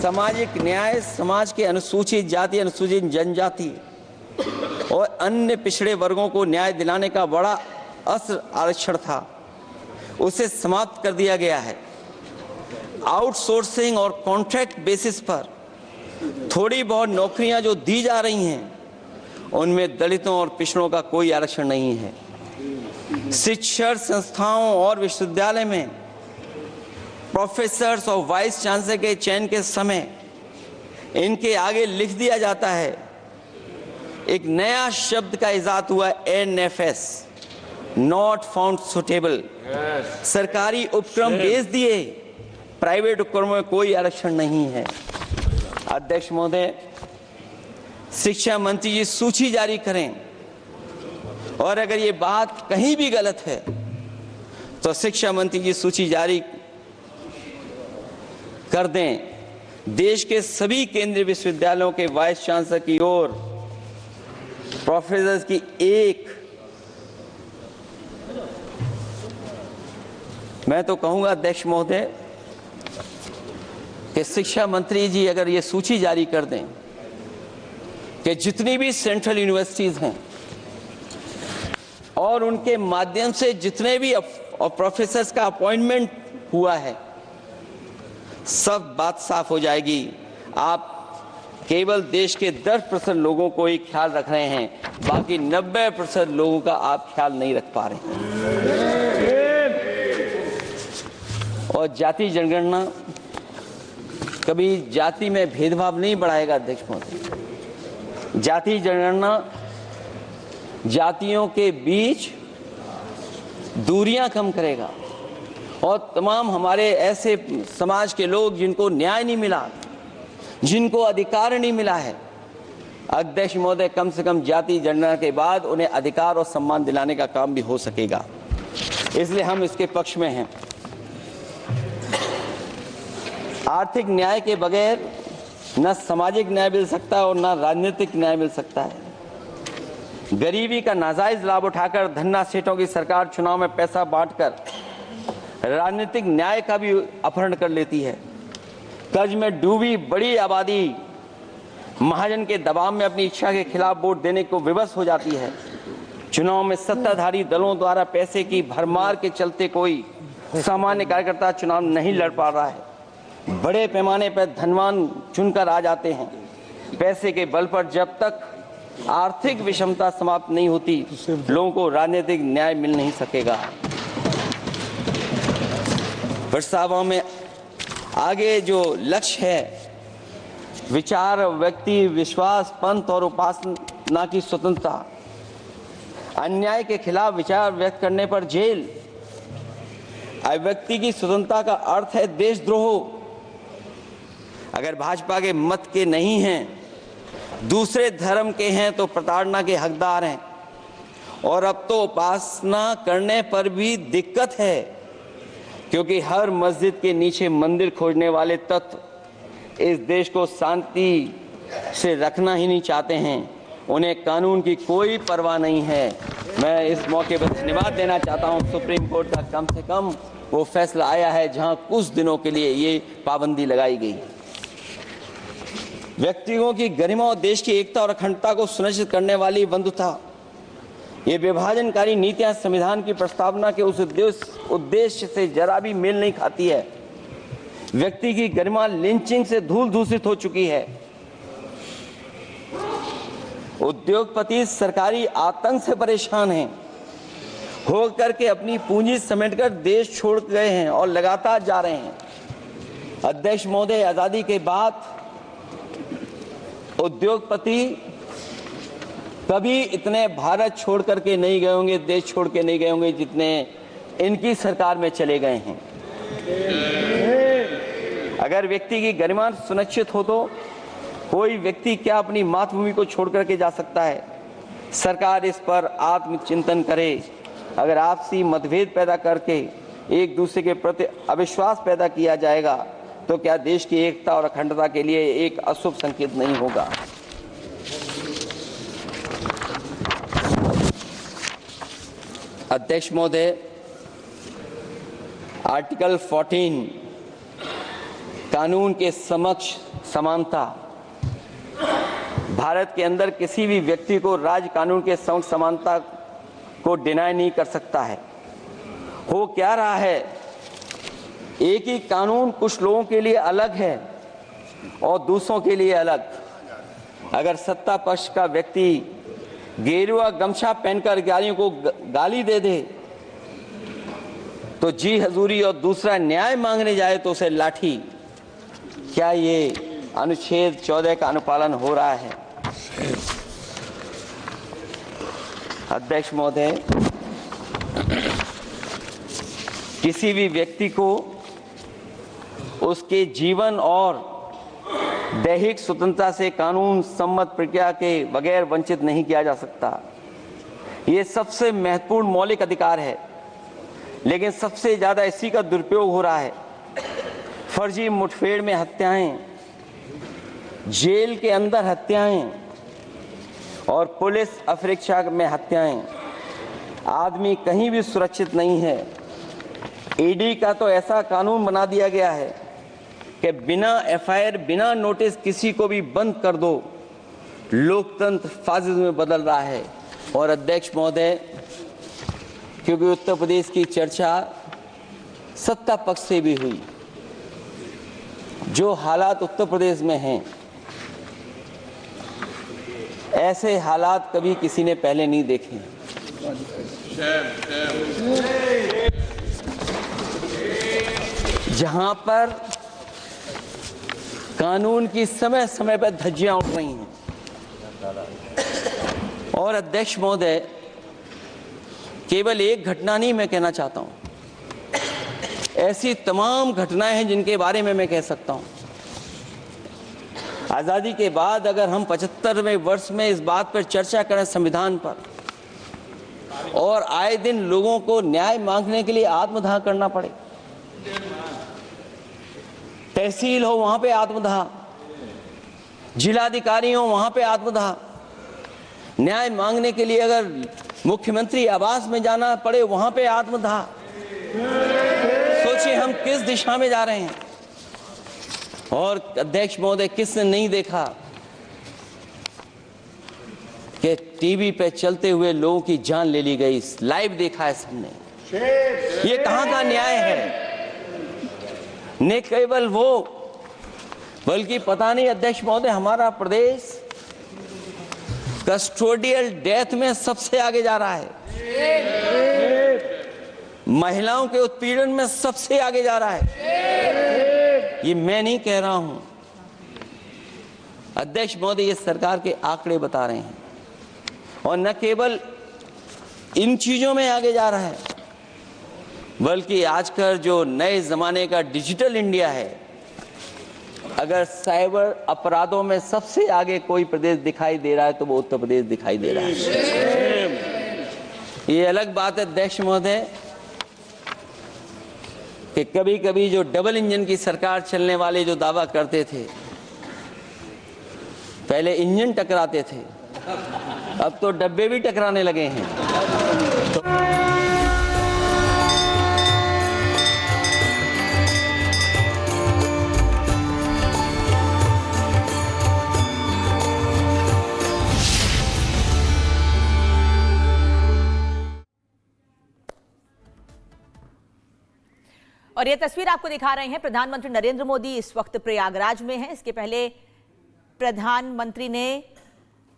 सामाजिक न्याय समाज के अनुसूचित जाति, अनुसूचित जनजाति और अन्य पिछड़े वर्गों को न्याय दिलाने का बड़ा अस्त्र आरक्षण था, उसे समाप्त कर दिया गया है। आउटसोर्सिंग और कॉन्ट्रैक्ट बेसिस पर थोड़ी बहुत नौकरियां जो दी जा रही हैं, उनमें दलितों और पिछड़ों का कोई आरक्षण नहीं है। शिक्षण संस्थाओं और विश्वविद्यालय में प्रोफेसर्स और वाइस चांसलर के चयन के समय इनके आगे लिख दिया जाता है, एक नया शब्द का इजाद हुआ, NFS, नॉट फाउंड सुटेबल। सरकारी उपक्रम बेच दिए, प्राइवेट उपक्रमों में कोई आरक्षण नहीं है। अध्यक्ष महोदय, शिक्षा मंत्री जी सूची जारी करें, और अगर ये बात कहीं भी गलत है तो शिक्षा मंत्री जी सूची जारी कर दें। देश के सभी केंद्रीय विश्वविद्यालयों के वाइस चांसलर की ओर प्रोफेसर की एक, मैं तो कहूंगा अध्यक्ष महोदय कि शिक्षा मंत्री जी अगर ये सूची जारी कर दें कि जितनी भी सेंट्रल यूनिवर्सिटीज हैं और उनके माध्यम से जितने भी प्रोफेसर्स का अपॉइंटमेंट हुआ है, सब बात साफ हो जाएगी। आप केवल देश के 10% लोगों को ही ख्याल रख रहे हैं, बाकी 90% लोगों का आप ख्याल नहीं रख पा रहे। और जाति जनगणना कभी जाति में भेदभाव नहीं बढ़ाएगा अध्यक्ष महोदय। जाति जनगणना जातियों के बीच दूरियां कम करेगा और तमाम हमारे ऐसे समाज के लोग जिनको न्याय नहीं मिला, जिनको अधिकार नहीं मिला है, अध्यक्ष महोदय कम से कम जाति जनगणना के बाद उन्हें अधिकार और सम्मान दिलाने का काम भी हो सकेगा। इसलिए हम इसके पक्ष में हैं। आर्थिक न्याय के बगैर न सामाजिक न्याय मिल सकता है और न राजनीतिक न्याय मिल सकता है। गरीबी का नाजायज लाभ उठाकर धन्ना सेठों की सरकार चुनाव में पैसा बांटकर राजनीतिक न्याय का भी अपहरण कर लेती है। कर्ज में डूबी बड़ी आबादी महाजन के दबाव में अपनी इच्छा के खिलाफ वोट देने को विवश हो जाती है। चुनाव में सत्ताधारी दलों द्वारा पैसे की भरमार के चलते कोई सामान्य कार्यकर्ता चुनाव नहीं लड़ पा रहा है। बड़े पैमाने पर धनवान चुनकर आ जाते हैं। पैसे के बल पर जब तक आर्थिक विषमता समाप्त नहीं होती, लोगों को राजनीतिक न्याय मिल नहीं सकेगा। प्रस्तावों में आगे जो लक्ष्य है, विचार, व्यक्ति, विश्वास, पंथ और उपासना की स्वतंत्रता, अन्याय के खिलाफ विचार व्यक्त करने पर जेल, अभिव्यक्ति की स्वतंत्रता का अर्थ है देशद्रोह। अगर भाजपा के मत के नहीं हैं, दूसरे धर्म के हैं तो प्रताड़ना के हकदार हैं। और अब तो उपासना करने पर भी दिक्कत है, क्योंकि हर मस्जिद के नीचे मंदिर खोजने वाले तत्व इस देश को शांति से रखना ही नहीं चाहते हैं। उन्हें कानून की कोई परवाह नहीं है। मैं इस मौके पर धन्यवाद देना चाहता हूं। सुप्रीम कोर्ट का कम से कम वो फैसला आया है जहां कुछ दिनों के लिए ये पाबंदी लगाई गई। व्यक्तियों की गरिमा और देश की एकता और अखंडता को सुनिश्चित करने वाली बंधुता, ये विभाजनकारी नीतियां संविधान की प्रस्तावना के उस उद्देश्य से जरा भी मेल नहीं खाती है। व्यक्ति की गरिमा लिंचिंग से धूल दूषित हो चुकी है। उद्योगपति सरकारी आतंक से परेशान हैं, होकर के अपनी पूंजी समेटकर देश छोड़ गए हैं और लगातार जा रहे हैं। अध्यक्ष महोदय, आजादी के बाद उद्योगपति कभी इतने भारत छोड़ करके नहीं गए होंगे, देश छोड़ के नहीं गए होंगे जितने इनकी सरकार में चले गए हैं। अगर व्यक्ति की गरिमा सुनिश्चित हो तो कोई व्यक्ति क्या अपनी मातृभूमि को छोड़ करके जा सकता है। सरकार इस पर आत्मचिंतन करे। अगर आपसी मतभेद पैदा करके एक दूसरे के प्रति अविश्वास पैदा किया जाएगा तो क्या देश की एकता और अखंडता के लिए एक अशुभ संकेत नहीं होगा। अध्यक्ष महोदय, आर्टिकल 14 कानून के समक्ष समानता। भारत के अंदर किसी भी व्यक्ति को राज्य कानून के समक्ष समानता को डिनाई नहीं कर सकता है। हो क्या रहा है, एक ही कानून कुछ लोगों के लिए अलग है और दूसरों के लिए अलग। अगर सत्ता पक्ष का व्यक्ति गेरुआ गमछा पहनकर अधिकारियों को गाली दे दे तो जी हजूरी और दूसरा न्याय मांगने जाए तो उसे लाठी। क्या ये अनुच्छेद 14 का अनुपालन हो रहा है? अध्यक्ष महोदय, किसी भी व्यक्ति को उसके जीवन और दैहिक स्वतंत्रता से कानून सम्मत प्रक्रिया के बगैर वंचित नहीं किया जा सकता। ये सबसे महत्वपूर्ण मौलिक अधिकार है, लेकिन सबसे ज्यादा इसी का दुरुपयोग हो रहा है। फर्जी मुठभेड़ में हत्याएं, जेल के अंदर हत्याएं और पुलिस अफरीक्षा में हत्याएं। आदमी कहीं भी सुरक्षित नहीं है। ईडी का तो ऐसा कानून बना दिया गया है कि बिना एफआईआर, बिना नोटिस किसी को भी बंद कर दो। लोकतंत्र फासिज्म में बदल रहा है। और अध्यक्ष महोदय, क्योंकि उत्तर प्रदेश की चर्चा सत्ता पक्ष से भी हुई, जो हालात उत्तर प्रदेश में हैं, ऐसे हालात कभी किसी ने पहले नहीं देखे। जहां पर कानून की समय समय पर धज्जियां उठ रही हैं। और अध्यक्ष महोदय, केवल एक घटना नहीं मैं कहना चाहता हूं, ऐसी तमाम घटनाएं हैं जिनके बारे में मैं कह सकता हूं। आजादी के बाद अगर हम 75वें वर्ष में इस बात पर चर्चा करें संविधान पर, और आए दिन लोगों को न्याय मांगने के लिए आत्मदाह करना पड़े, तहसील हो वहां पे आत्मदाह, जिलाधिकारी हो वहां पे आत्मदाह, न्याय मांगने के लिए अगर मुख्यमंत्री आवास में जाना पड़े वहां पे आत्मदाह। सोचिए हम किस दिशा में जा रहे हैं। और अध्यक्ष महोदय, किसने नहीं देखा कि टीवी पे चलते हुए लोगों की जान ले ली गई? लाइव देखा है सबने। ये कहां का न्याय है? न केवल वो, बल्कि पता नहीं अध्यक्ष महोदय, हमारा प्रदेश कस्टोडियल डेथ में सबसे आगे जा रहा है, महिलाओं के उत्पीड़न में सबसे आगे जा रहा है। ये मैं नहीं कह रहा हूं, अध्यक्ष महोदय, ये सरकार के आंकड़े बता रहे हैं। और न केवल इन चीजों में आगे जा रहा है, बल्कि आजकल जो नए जमाने का डिजिटल इंडिया है, अगर साइबर अपराधों में सबसे आगे कोई प्रदेश दिखाई दे रहा है तो वो उत्तर प्रदेश दिखाई दे रहा है। ये अलग बात है अध्यक्ष महोदय कि कभी कभी जो डबल इंजन की सरकार चलने वाले जो दावा करते थे, पहले इंजन टकराते थे, अब तो डब्बे भी टकराने लगे हैं। और ये तस्वीर आपको दिखा रहे हैं, प्रधानमंत्री नरेंद्र मोदी इस वक्त प्रयागराज में हैं। इसके पहले प्रधानमंत्री ने